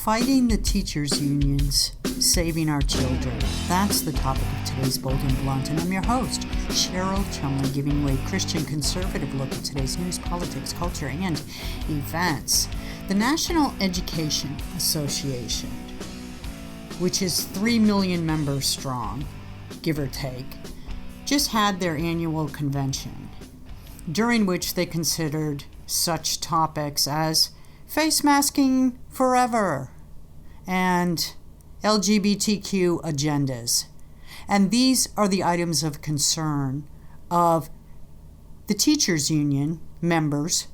Fighting the teachers' unions, saving our children. That's the topic of today's Bold and Blunt, and I'm your host, Cheryl Chumley, giving you a Christian conservative look at today's news, politics, culture, and events. The National Education Association, which is 3 million members strong, give or take, just had their annual convention, during which they considered such topics as face masking forever and LGBTQ agendas. And these are the items of concern of the teachers' union members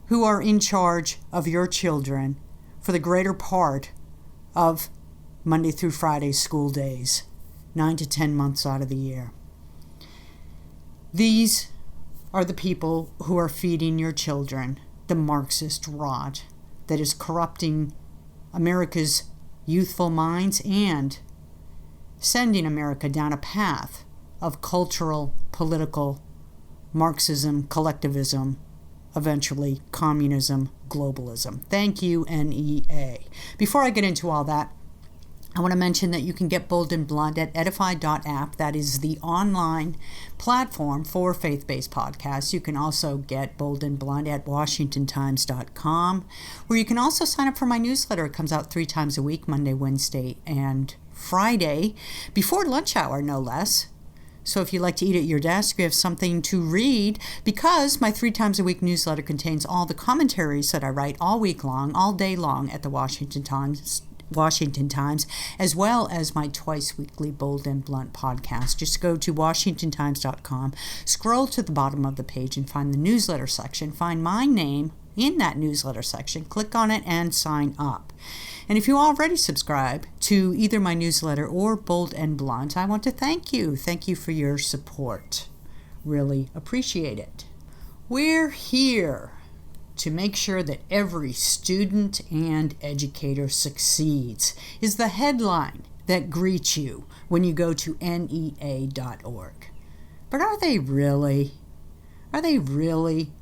who are in charge of your children for the greater part of Monday through Friday school days, 9 to 10 months out of the year. These are the people who are feeding your children the Marxist rot that is corrupting America's youthful minds and sending America down a path of cultural, political, Marxism, collectivism, eventually communism, globalism. Thank you, NEA. Before I get into all that, I want to mention that you can get Bold and Blunt at edify.app. That is the online platform for faith-based podcasts. You can also get Bold and Blunt at washingtontimes.com, where you can also sign up for my newsletter. It comes out 3 times a week, Monday, Wednesday, and Friday, before lunch hour, no less. So if you like to eat at your desk, you have something to read, because my 3 times a week newsletter contains all the commentaries that I write all week long, all day long at the Washington Times, as well as my twice weekly Bold and Blunt podcast. Just go to washingtontimes.com, scroll to the bottom of the page and find the newsletter section. Find my name in that newsletter section, click on it and sign up. And if you already subscribe to either my newsletter or Bold and Blunt, I want to thank you. Thank you for your support. Really appreciate it. We're here to make sure that every student and educator succeeds is the headline that greets you when you go to NEA.org. But are they really? Are they really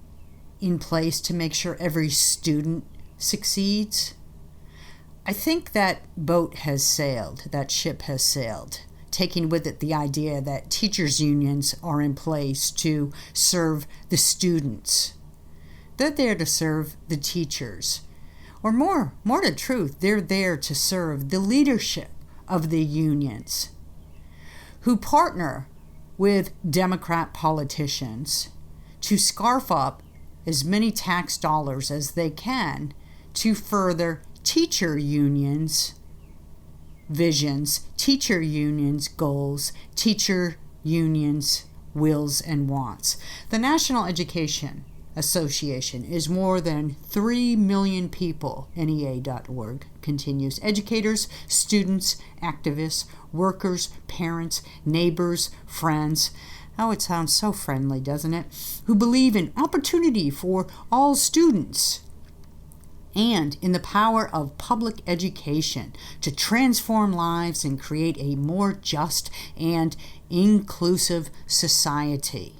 in place to make sure every student succeeds? I think that boat has sailed, that ship has sailed, taking with it the idea that teachers' unions are in place to serve the students. They're there to serve the teachers. Or more to the truth, they're there to serve the leadership of the unions, who partner with Democrat politicians to scarf up as many tax dollars as they can to further teacher unions' visions, teacher unions' goals, teacher unions' wills and wants. The National Education Association is more than 3 million people, NEA.org continues. Educators, students, activists, workers, parents, neighbors, friends. Oh, it sounds so friendly, doesn't it? Who believe in opportunity for all students and in the power of public education to transform lives and create a more just and inclusive society.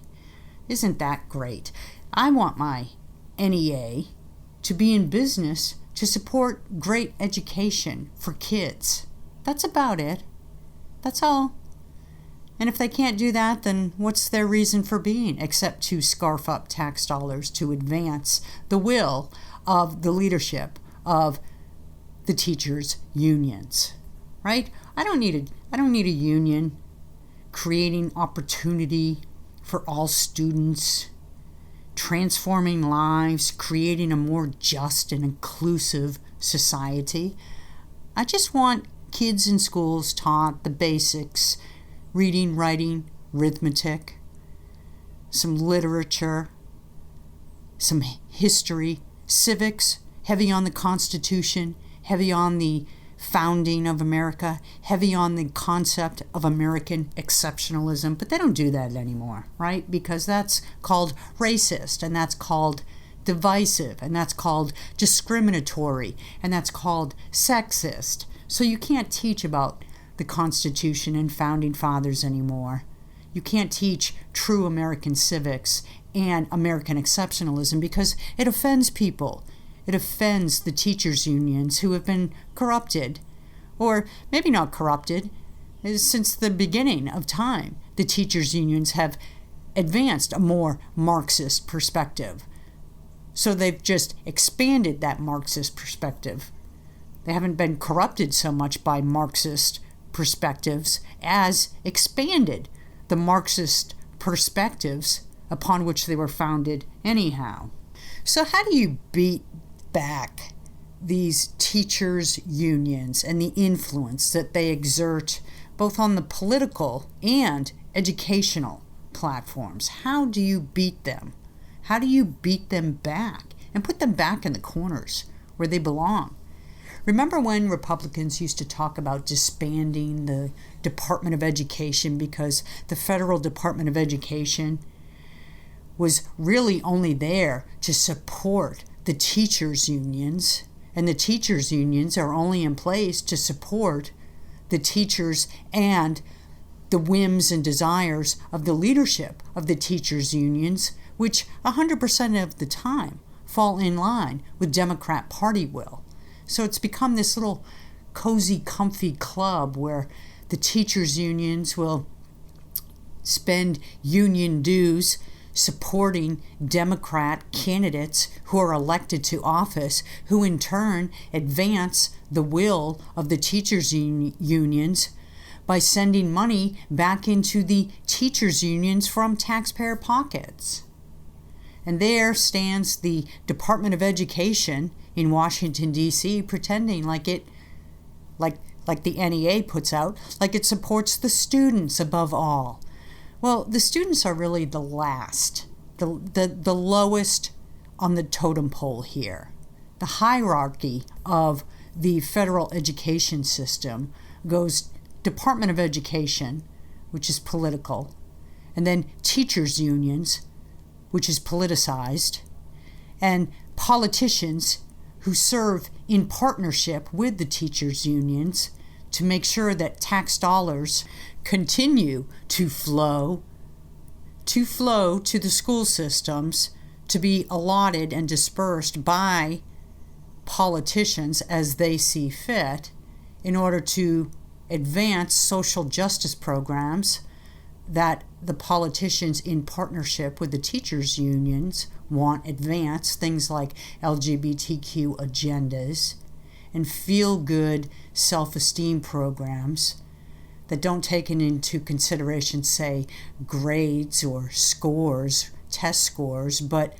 Isn't that great? I want my NEA to be in business to support great education for kids. That's about it. That's all. And if they can't do that, then what's their reason for being except to scarf up tax dollars to advance the will of the leadership of the teachers' unions, right? I don't need a union creating opportunity for all students, transforming lives, creating a more just and inclusive society. I just want kids in schools taught the basics: reading, writing, arithmetic, some literature, some history, civics, heavy on the Constitution, heavy on the founding of America, heavy on the concept of American exceptionalism. But they don't do that anymore, right? Because that's called racist, and that's called divisive, and that's called discriminatory, and that's called sexist. So you can't teach about the Constitution and founding fathers anymore. You can't teach true American civics and American exceptionalism because it offends people. It offends the teachers' unions who have been corrupted, or maybe not corrupted. Since the beginning of time, the teachers' unions have advanced a more Marxist perspective. So they've just expanded that Marxist perspective. They haven't been corrupted so much by Marxist perspectives as expanded the Marxist perspectives upon which they were founded anyhow. So how do you beat back these teachers' unions and the influence that they exert both on the political and educational platforms? How do you beat them? How do you beat them back and put them back in the corners where they belong? Remember when Republicans used to talk about disbanding the Department of Education because the federal Department of Education was really only there to support the teachers' unions, and the teachers' unions are only in place to support the teachers and the whims and desires of the leadership of the teachers' unions, which 100% of the time fall in line with Democrat Party will. So it's become this little cozy, comfy club where the teachers' unions will spend union dues supporting Democrat candidates who are elected to office, who in turn advance the will of the teachers' unions by sending money back into the teachers' unions from taxpayer pockets. And there stands the Department of Education in Washington, D.C., pretending like the NEA puts out, like it supports the students above all. Well, the students are really the last, the lowest on the totem pole here. The hierarchy of the federal education system goes Department of Education, which is political, and then teachers' unions, which is politicized, and politicians who serve in partnership with the teachers' unions to make sure that tax dollars continue to flow to the school systems to be allotted and dispersed by politicians as they see fit in order to advance social justice programs that the politicians in partnership with the teachers' unions want advanced, things like LGBTQ agendas and feel-good self-esteem programs that don't take into consideration, say, grades or scores, test scores, but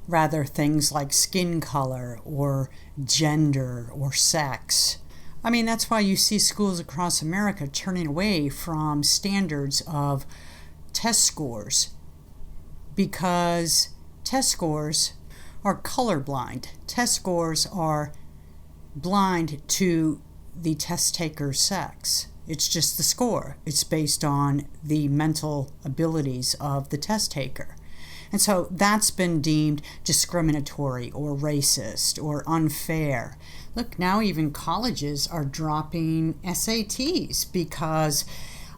rather things like skin color or gender or sex. I mean, that's why you see schools across America turning away from standards of test scores, because test scores are colorblind. Test scores are blind to the test taker's sex. It's just the score. It's based on the mental abilities of the test taker. And so that's been deemed discriminatory or racist or unfair. Look, now even colleges are dropping SATs because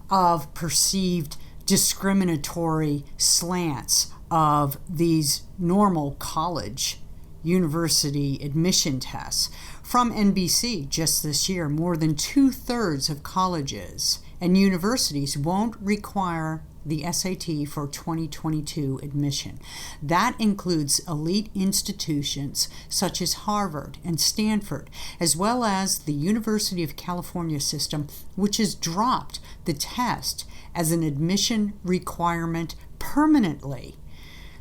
of perceived discriminatory slants of these normal college university admission tests. From NBC just this year, more than 2/3 of colleges and universities won't require the SAT for 2022 admission. That includes elite institutions such as Harvard and Stanford, as well as the University of California system, which has dropped the test as an admission requirement permanently.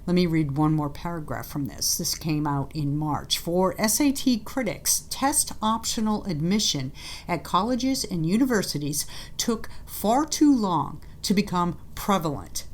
Let me read one more paragraph from this. This came out in March. For SAT critics, test optional admission at colleges and universities took far too long to become prevalent.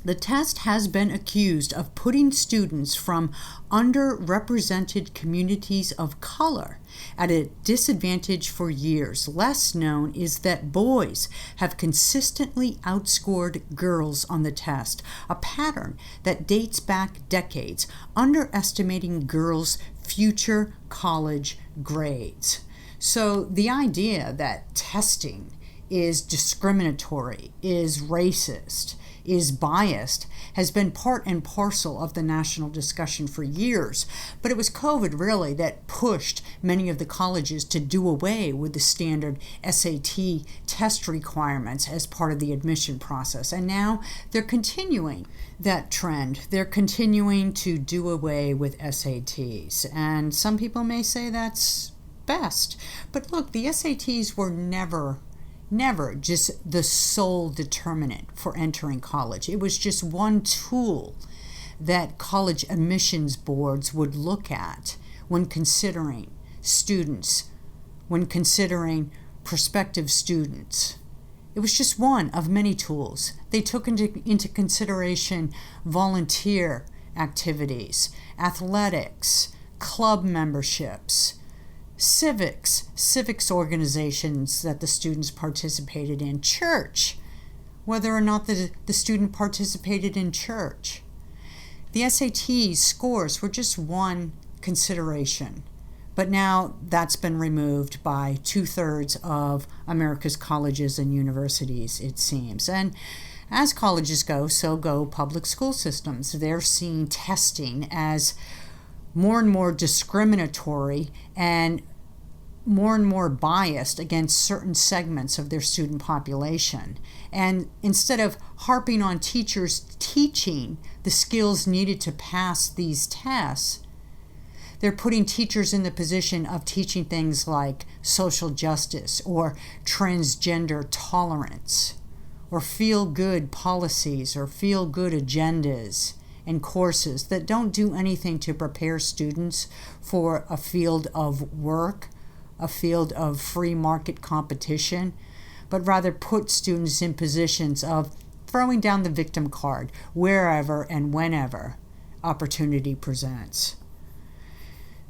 The test has been accused of putting students from underrepresented communities of color at a disadvantage for years. Less known is that boys have consistently outscored girls on the test, a pattern that dates back decades, underestimating girls' future college grades. So the idea that testing is discriminatory, is racist, is biased has been part and parcel of the national discussion for years. But it was COVID really that pushed many of the colleges to do away with the standard SAT test requirements as part of the admission process. And now they're continuing that trend. They're continuing to do away with SATs. And some people may say that's best. But look, the SATs were never just the sole determinant for entering college. It was just one tool that college admissions boards would look at when considering students, when considering prospective students. It was just one of many tools. They took into consideration volunteer activities, athletics, club memberships, civics organizations that the students participated in, church, whether or not the student participated in church. The SAT scores were just one consideration, but now that's been removed by 2/3 of America's colleges and universities, it seems. And as colleges go, so go public school systems. They're seeing testing as more and more discriminatory and more biased against certain segments of their student population. And instead of harping on teachers teaching the skills needed to pass these tests, they're putting teachers in the position of teaching things like social justice or transgender tolerance or feel-good policies or feel-good agendas and courses that don't do anything to prepare students for a field of work, a field of free market competition, but rather put students in positions of throwing down the victim card wherever and whenever opportunity presents.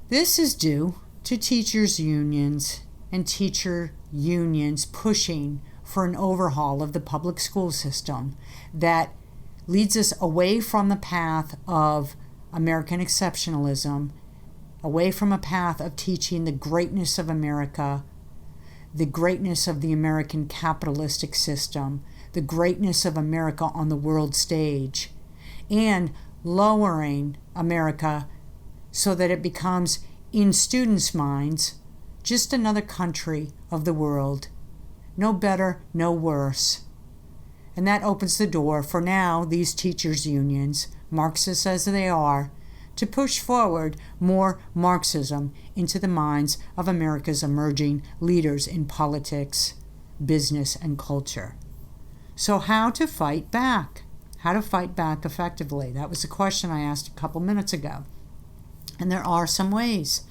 This is due to teachers' unions and teacher unions pushing for an overhaul of the public school system that leads us away from the path of American exceptionalism, away from a path of teaching the greatness of America, the greatness of the American capitalistic system, the greatness of America on the world stage, and lowering America so that it becomes, in students' minds, just another country of the world. No better, no worse. And that opens the door for now these teachers' unions, Marxists as they are, to push forward more Marxism into the minds of America's emerging leaders in politics, business, and culture. So how to fight back? How to fight back effectively? That was the question I asked a couple minutes ago. And there are some ways.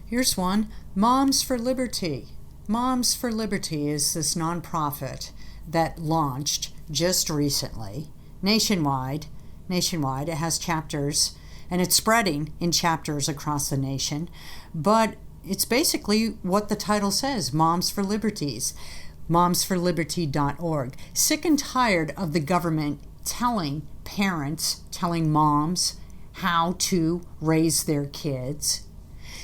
Here's one. Moms for Liberty. Moms for Liberty is this nonprofit that launched just recently, nationwide. It has chapters, and it's spreading in chapters across the nation. But it's basically what the title says, Moms for Liberties, momsforliberty.org. Sick and tired of the government telling parents, telling moms how to raise their kids.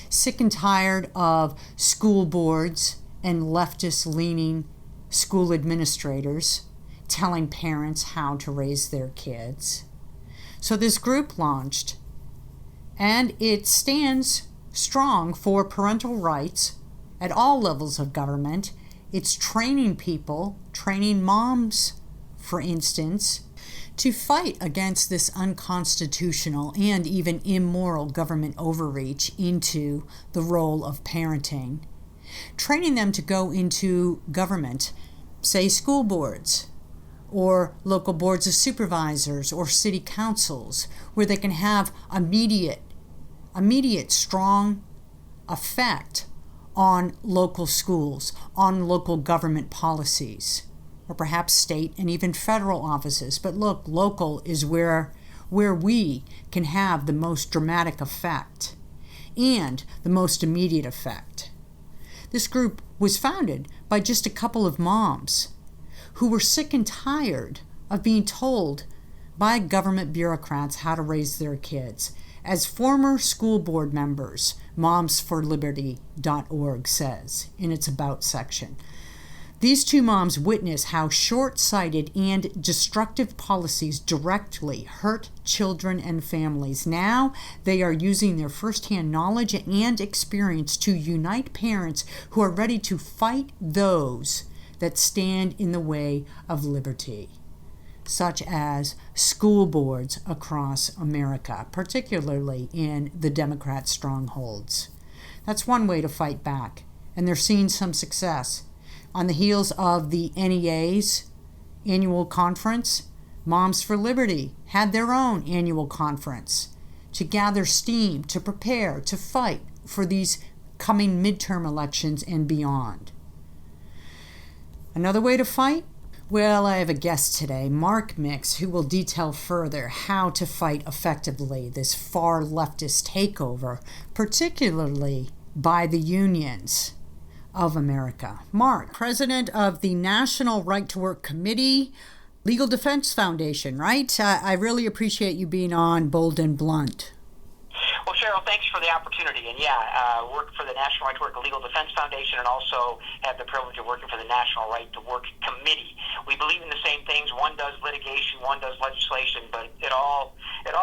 Sick and tired of school boards and leftist-leaning school administrators telling parents how to raise their kids. So this group launched, and it stands strong for parental rights at all levels of government. It's training people, training moms, for instance, to fight against this unconstitutional and even immoral government overreach into the role of parenting. Training them to go into government, say school boards, or local boards of supervisors or city councils, where they can have immediate strong effect on local schools, on local government policies, or perhaps state and even federal offices. But look, local is where we can have the most dramatic effect and the most immediate effect. This group was founded by just a couple of moms who were sick and tired of being told by government bureaucrats how to raise their kids. As former school board members, momsforliberty.org says in its About section, These two moms witness how short-sighted and destructive policies directly hurt children and families. Now they are using their firsthand knowledge and experience to unite parents who are ready to fight those that stand in the way of liberty, such as school boards across America, particularly in the Democrat strongholds. That's one way to fight back, and they're seeing some success. On the heels of the NEA's annual conference, Moms for Liberty had their own annual conference to gather steam, to prepare, to fight for these coming midterm elections and beyond. Another way to fight? Well, I have a guest today, Mark Mix, who will detail further how to fight effectively this far leftist takeover, particularly by the unions of America. Mark, president of the National Right to Work Committee, Legal Defense Foundation, right? I really appreciate you being on Bold and Blunt. Well, Cheryl, thanks for the opportunity. And work for the National Right to Work Legal Defense Foundation, and also have the privilege of working for the National Right to Work Committee. We believe in the same things. One does litigation, one does legislation, but it all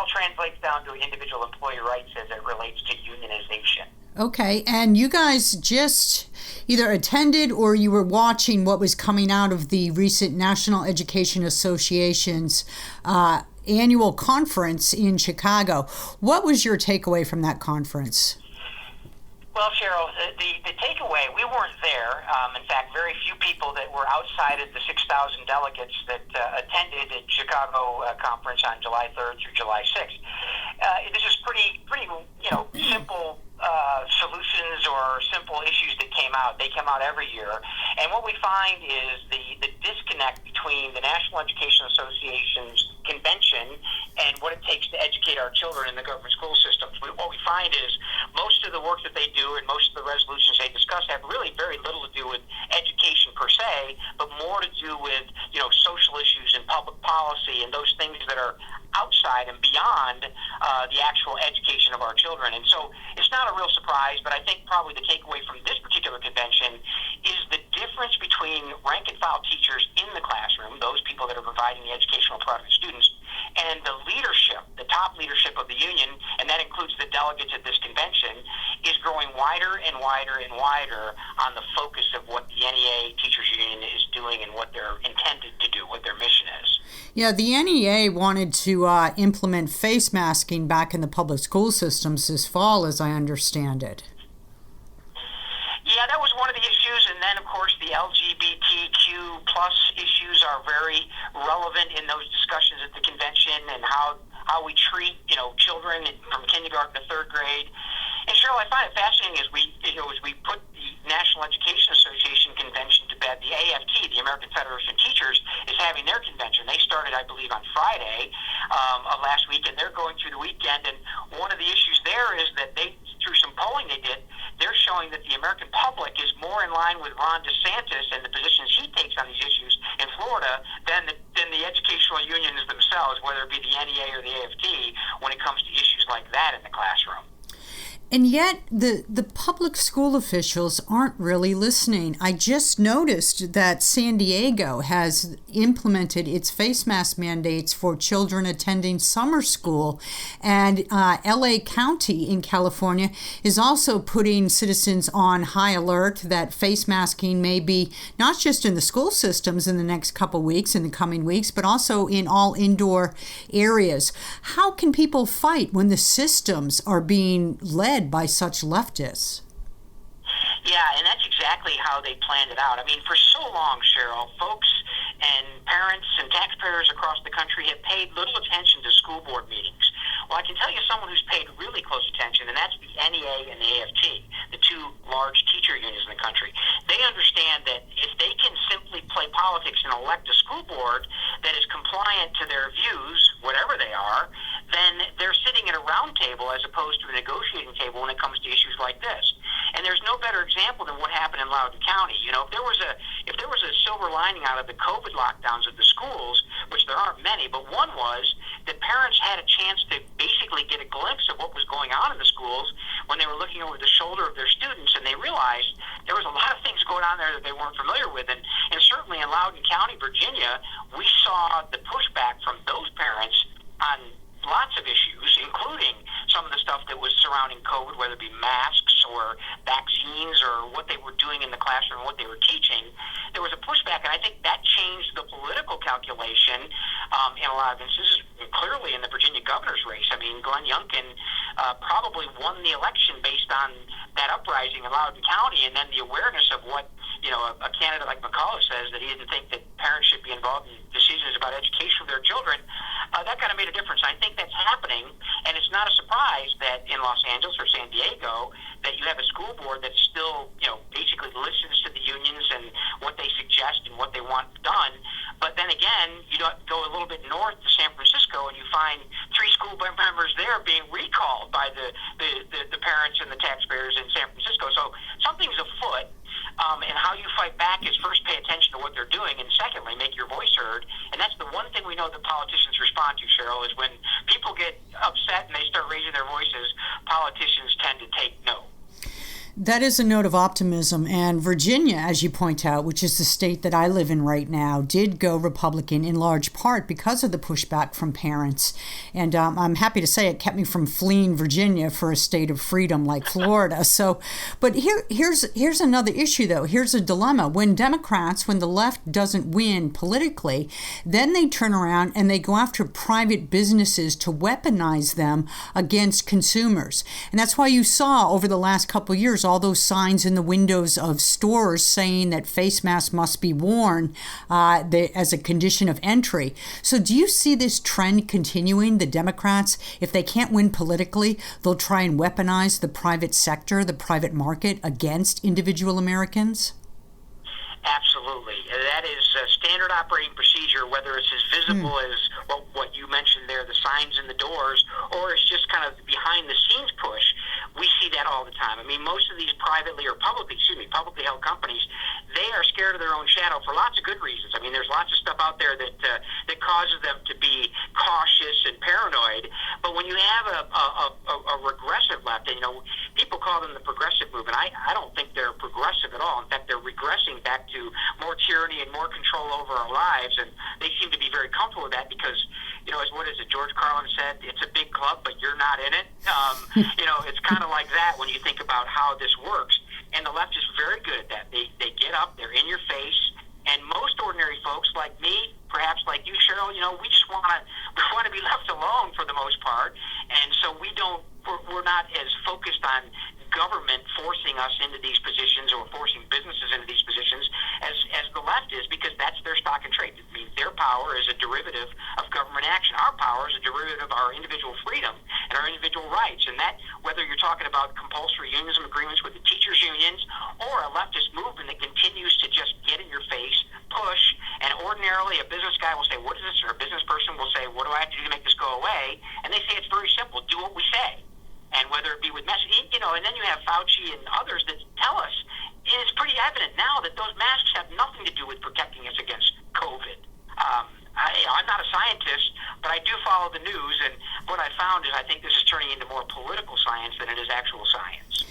translates down to individual employee rights as it relates to unionization. Okay, and you guys just either attended or you were watching what was coming out of the recent National Education Association's annual conference in Chicago. What was your takeaway from that conference? Well, Cheryl, the takeaway, we weren't there. In fact, very few people that were outside of the 6,000 delegates that attended the Chicago conference on July 3rd through July 6th. This is pretty simple solutions or simple issues that came out. They come out every year. And what we find is the disconnect between the National Education Association's convention and what it takes to educate our children in the government school systems. What we find is most of the work that they do and most of the resolutions they discuss have really very little to do with education per se, but more to do with, social issues and public policy and those things that are outside and beyond the actual education of our children. And so it's not a real surprise, but I think probably the takeaway from this particular convention is the difference between rank and file teachers in the classroom, those people that are providing the educational product to students, and the leadership, the top leadership of the union, and that includes the delegates at this convention, is growing wider and wider and wider on the focus of what the NEA Teachers Union is doing and what they're intended to do, what their mission is. Yeah, the NEA wanted to implement face masking back in the public school systems this fall, as I understand it. Yeah, that was one of the issues, and then, of course, the LGBTQ plus issues are very relevant in those discussions at the convention, and how we treat, children from kindergarten to third grade. And Cheryl, I find it fascinating as we put the National Education Association convention to bed. The AFT, the American Federation of Teachers, is having their convention. They started, I believe, on Friday of last week, and they're going through the weekend. And one of the issues there is that through some polling they did, they're showing that the American public is more in line with Ron DeSantis and the positions he takes on these issues in Florida than the educational unions themselves, whether it be the NEA or the AFT, when it comes to issues like that in the classroom. And yet, the public school officials aren't really listening. I just noticed that San Diego has implemented its face mask mandates for children attending summer school, and LA County in California is also putting citizens on high alert that face masking may be not just in the school systems in the next couple weeks, in the coming weeks, but also in all indoor areas. How can people fight when the systems are being led by such leftists? Yeah, and that's exactly how they planned it out. I mean, for so long, Cheryl, folks and parents and taxpayers across the country have paid little attention to school board meetings. Well, I can tell you someone who's paid really close attention, and that's the NEA and the AFT, the two large teacher unions in the country. They understand that if they can simply play politics and elect a school board that is compliant to their views, whatever they are, then they're sitting at a round table as opposed to a negotiating table when it comes to issues like this. And there's no better example than what happened in Loudoun County. If there was a silver lining out of the COVID lockdowns of the schools, which there aren't many, but one was that parents had a chance to basically get a glimpse of what was going on in the schools when they were looking over the shoulder of their students, and they realized there was a lot of things going on there that they weren't familiar with. And certainly in Loudoun County, Virginia, we saw the pushback from those parents on lots of issues, including some of the stuff that was surrounding COVID, whether it be masks or vaccines or what they were doing in the classroom, what they were teaching. There was a pushback, and I think that changed the political calculation in a lot of instances, clearly in the Virginia governor's race. I mean, Glenn Youngkin probably won the election based on that uprising in Loudoun County, and then the awareness of what, a candidate like McCullough says, that he didn't think that parents should be involved in decisions about education of their children. That kind of made a difference. I think that's happening, and it's not a surprise that in Los Angeles or San Diego that you have a school board that still, basically listens to the unions and what they suggest and what they want done. But then again, you go a little bit north to San Francisco, and you find 3 school board members there being recalled by the parents and the taxpayers in San Francisco. So something's afoot. And how you fight back is first pay attention to what they're doing, and secondly, make your voice heard. And that's the one thing we know that politicians respond to, Cheryl, is when people get upset and they start raising their voices, politicians tend to take note. That is a note of optimism. And Virginia, as you point out, which is the state that I live in right now, did go Republican in large part because of the pushback from parents. And I'm happy to say it kept me from fleeing Virginia for a state of freedom like Florida. So, but here's another issue, though. Here's a dilemma. When the left doesn't win politically, then they turn around and they go after private businesses to weaponize them against consumers. And that's why you saw over the last couple of years all those signs in the windows of stores saying that face masks must be worn as a condition of entry. So do you see this trend continuing? The Democrats, if they can't win politically, they'll try and weaponize the private sector, the private market against individual Americans? Absolutely. That is a standard operating procedure, whether it's as visible as what you mentioned there, the signs in the doors, or it's just kind of behind-the-scenes push. We see that all the time. I mean, most of these publicly held companies, they are scared of their own shadow for lots of good reasons. I mean, there's lots of stuff out there that causes them to be cautious and paranoid. But when you have a regressive left, and people call them the progressive movement, I don't think they're progressive at all. In fact, they're regressing back to more tyranny and more control over our lives, and they seem to be very comfortable with that because, George Carlin said, it's a big club, but you're not in it. It's kind of like that when you think about how this works. And the left is very good at that. They get up, they're in your face, and most ordinary folks like me, perhaps like you, Cheryl, we just want to be left alone for the most part, and so we're not as focused on government forcing us into these positions or forcing businesses into these positions as the left is, because that's their stock and trade. I mean, their power is a derivative of government action. Our power is a derivative of our individual freedom and our individual rights. And that, whether you're talking about compulsory unionism agreements with the teachers' unions or a leftist movement that continues to just get in your face, push, and ordinarily a business guy will say, what is this? Or a business person will say, what do I have to do to make this go away? And they say it's very simple. Do what we say. And whether it be with messaging, and then you have Fauci and others that tell us it's pretty evident now that those masks have nothing to do with protecting us against COVID. I'm not a scientist, but I do follow the news, and what I found is I think this is turning into more political science than it is actual science.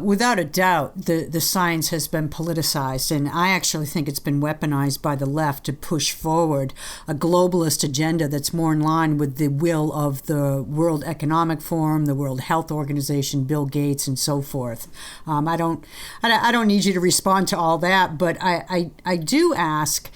Without a doubt, the science has been politicized, and I actually think it's been weaponized by the left to push forward a globalist agenda that's more in line with the will of the World Economic Forum, the World Health Organization, Bill Gates, and so forth. I don't need you to respond to all that, but I do ask,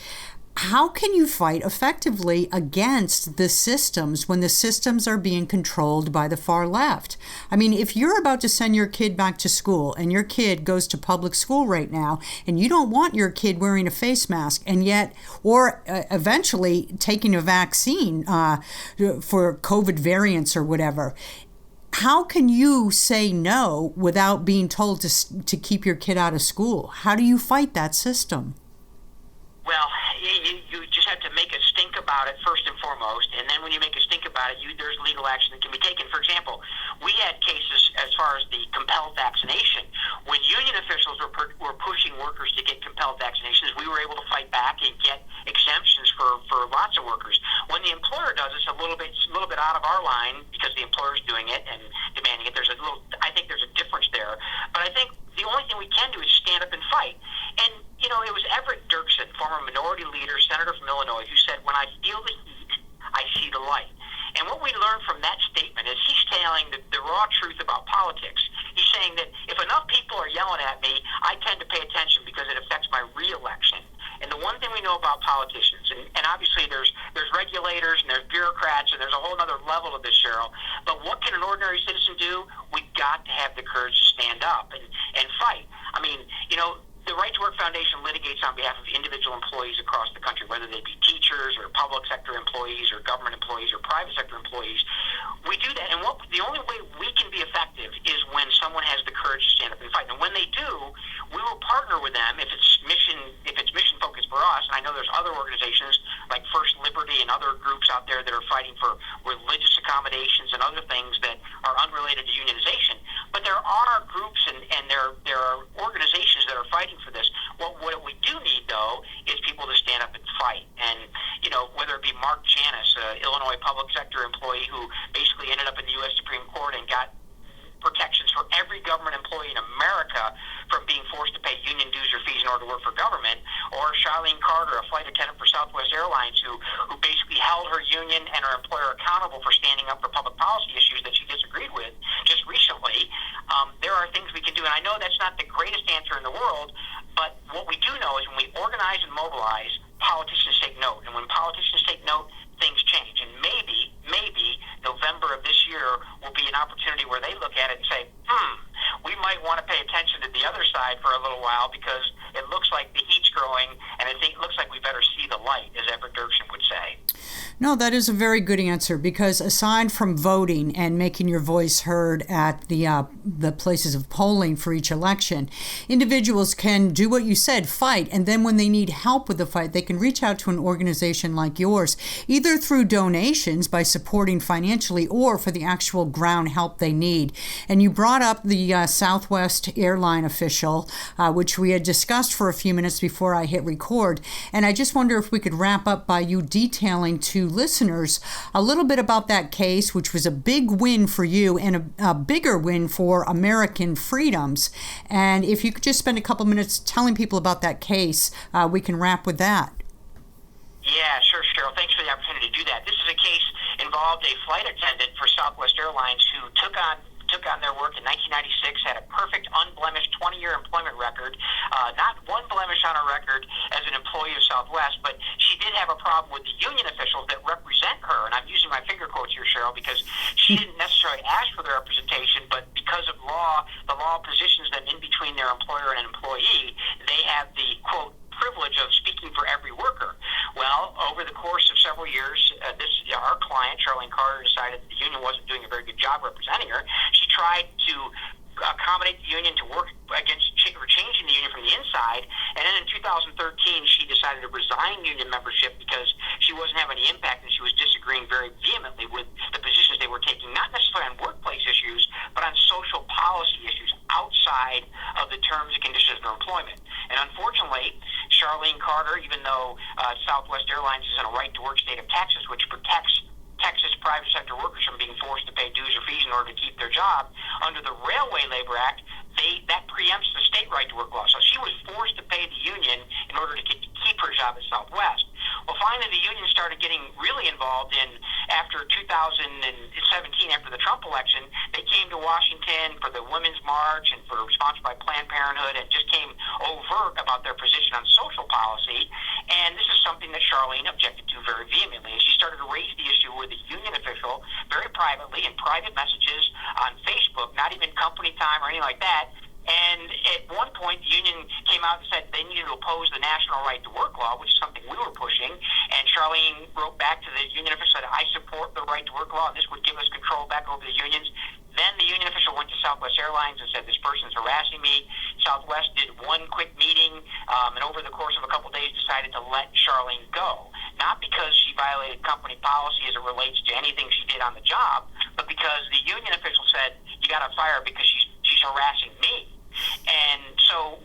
how can you fight effectively against the systems when the systems are being controlled by the far left? I mean, if you're about to send your kid back to school and your kid goes to public school right now and you don't want your kid wearing a face mask and yet, or eventually taking a vaccine for COVID variants or whatever, how can you say no without being told to keep your kid out of school? How do you fight that system? Well, you just have to make a stink about it first and foremost, and then when you make a stink about it, there's legal action that can be taken. For example, we had cases as far as the compelled vaccination. When union officials were pushing workers to get compelled vaccinations, we were able to fight back and get exemptions for lots of workers. When the employer does it's a little bit out of our line because the employer's doing it and demanding it. I think there's a difference there, but I think the only thing we can do is stand up and fight. And it was Everett Dirksen, former minority leader, senator from Illinois, who said, "When I feel the heat, I see the light." And what we learned from that statement is he's telling the raw truth about politics. He's saying that if enough people are yelling at me, I tend to pay attention because it affects my re-election. And the one thing we know about politicians, and obviously there's regulators and there's bureaucrats and there's a whole other level of this, Cheryl, but what can an ordinary citizen do? We've got to have the courage to stand up and fight. I mean, the Right to Work Foundation litigates on behalf of individual employees across the country, whether they be teachers or public sector employees or government employees or private sector employees. We do that, and the only way we can be effective is when someone has the courage to stand up and fight. And when they do, we will partner with them if it's mission focused for us. And I know there's other organizations like First Liberty and other groups out there that are fighting for religious accommodations and other things that are unrelated to unionization. But there are groups and there are organizations that are fighting for this. What we do need, though, is people to stand up and fight. And, whether it be Mark Janis, an Illinois public sector employee who basically ended up in the U.S. Supreme Court and got protections for every government employee in America from being forced to pay union dues or fees in order to work for government, or Charlene Carter, a flight attendant for Southwest Airlines, who basically held her union and her employer accountable for standing up for public policy issues that she disagreed with just recently. There are things we can do, and I know that's not the greatest answer in the world, but what we do know is when we organize and mobilize, politicians take note, and when politicians take note, things change. And maybe November of this year will be an opportunity where they look at it and say, we might want to pay attention to the other side for a little while because it looks like the heat's growing, and it looks like we better see the light, as Everett Dirksen would say. No, that is a very good answer, because aside from voting and making your voice heard at the places of polling for each election, individuals can do what you said, fight, and then when they need help with the fight, they can reach out to an organization like yours, either through donations by supporting financially or for the actual ground help they need. And you brought up the Southwest airline official, which we had discussed for a few minutes before I hit record, and I just wonder if we could wrap up by you detailing to listeners a little bit about that case, which was a big win for you and a bigger win for American freedoms. And if you could just spend a couple minutes telling people about that case, we can wrap with that. Yeah, sure, Cheryl. Thanks for the opportunity to do that. This is a case involved a flight attendant for Southwest Airlines who took on their work in 1996, had a perfect, unblemished 20-year employment record, not one blemish on her record as an employee of Southwest, but she did have a problem with the union officials that represent her, and I'm using my finger quotes here, Cheryl, because she didn't necessarily ask for their representation, but because of the law positions them in between their employer and an employee, they have the, quote, privilege of speaking for every worker. Well, over the course of several years, our client, Charlene Carter, decided the union wasn't doing a very good job representing her. She tried to accommodate the union to work against changing the union from the inside, and then in 2013 she decided to resign union membership because she wasn't having any impact and she was disagreeing very vehemently with the positions they were taking, not necessarily on workplace issues, but on social policy issues outside of the terms and conditions of her employment. And unfortunately, Charlene Carter, even though Southwest Airlines is in a right-to-work state of Texas, which protects Texas private sector workers from being forced to pay dues or fees in order to keep their job, under the Railway Labor Act, that preempts the state right-to-work law. So she was forced to pay the union in order to keep her job at Southwest. Well, finally, the union started getting really involved after 2017, after the Trump election. They came to Washington for the Women's March and sponsored by Planned Parenthood, and just came overt about their position on social policy. And this is something that Charlene objected to very vehemently. And she started to raise the issue with a union official very privately in private messages on Facebook, not even company time or anything like that. And at one point, the union came out and said they needed to oppose the national right-to-work law, which is something we were pushing. And Charlene wrote back to the union official, said, I support the right-to-work law, and this would give us control back over the unions. Then the union official went to Southwest Airlines and said, this person's harassing me. Southwest did one quick meeting, and over the course of a couple days decided to let Charlene go. Not because she violated company policy as it relates to anything she did on the job, but because the union official said, you got to fire her because she's harassing me. And so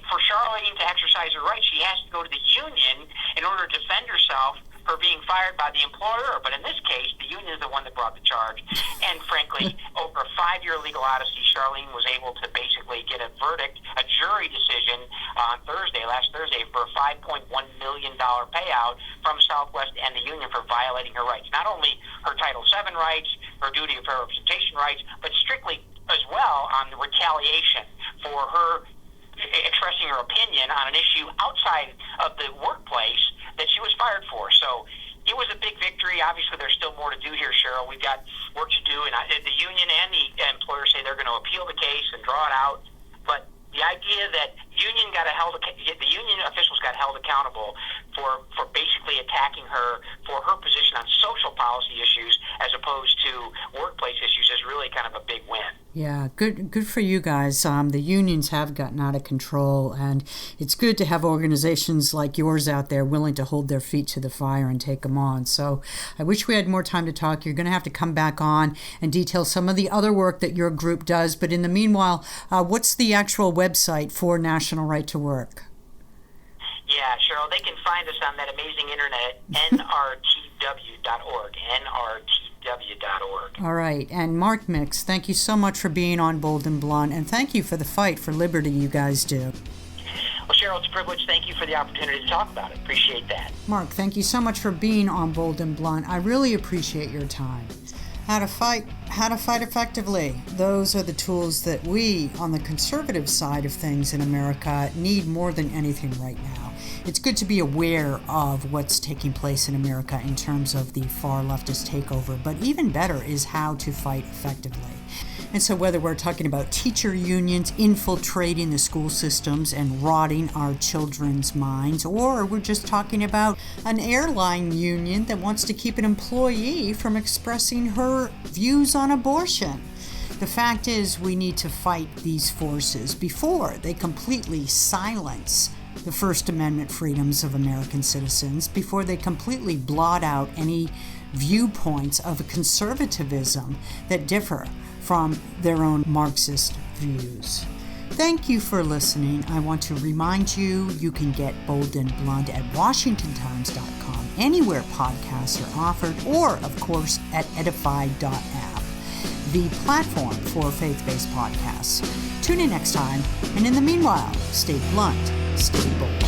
for Charlene to exercise her rights, she has to go to the union in order to defend herself her being fired by the employer, but in this case, the union is the one that brought the charge. And frankly, over a 5-year legal odyssey, Charlene was able to basically get a verdict, a jury decision on last Thursday, for a $5.1 million payout from Southwest and the union for violating her rights. Not only her Title VII rights, her duty of fair representation rights, but strictly as well on the retaliation for her expressing her opinion on an issue outside of the workplace that she was fired for. So it was a big victory. Obviously, there's still more to do here, Cheryl. We've got work to do, and the union and the employer say they're going to appeal the case and draw it out. But the idea that the union officials got held accountable for basically attacking her for her position on social policy issues as opposed to workplace issues is really kind of a big win. Yeah, good for you guys. The unions have gotten out of control, and it's good to have organizations like yours out there willing to hold their feet to the fire and take them on. So I wish we had more time to talk. You're going to have to come back on and detail some of the other work that your group does. But in the meanwhile, what's the actual website for National Right to Work? Yeah, Cheryl, they can find us on that amazing internet, nrtw.org, nrtw.org. All right. And Mark Mix, thank you so much for being on Bold and Blunt, and thank you for the fight for liberty you guys do. Well, Cheryl, it's a privilege. Thank you for the opportunity to talk about it. Appreciate that. Mark, thank you so much for being on Bold and Blunt. I really appreciate your time. How to fight effectively. Those are the tools that we, on the conservative side of things in America, need more than anything right now. It's good to be aware of what's taking place in America in terms of the far leftist takeover, but even better is how to fight effectively. And so whether we're talking about teacher unions infiltrating the school systems and rotting our children's minds, or we're just talking about an airline union that wants to keep an employee from expressing her views on abortion. The fact is, we need to fight these forces before they completely silence the First Amendment freedoms of American citizens, before they completely blot out any viewpoints of conservatism that differ from their own Marxist views. Thank you for listening. I want to remind you, you can get Bold and Blunt at WashingtonTimes.com, anywhere podcasts are offered, or, of course, at edify.app, the platform for faith-based podcasts. Tune in next time, and in the meanwhile, stay blunt, stay bold.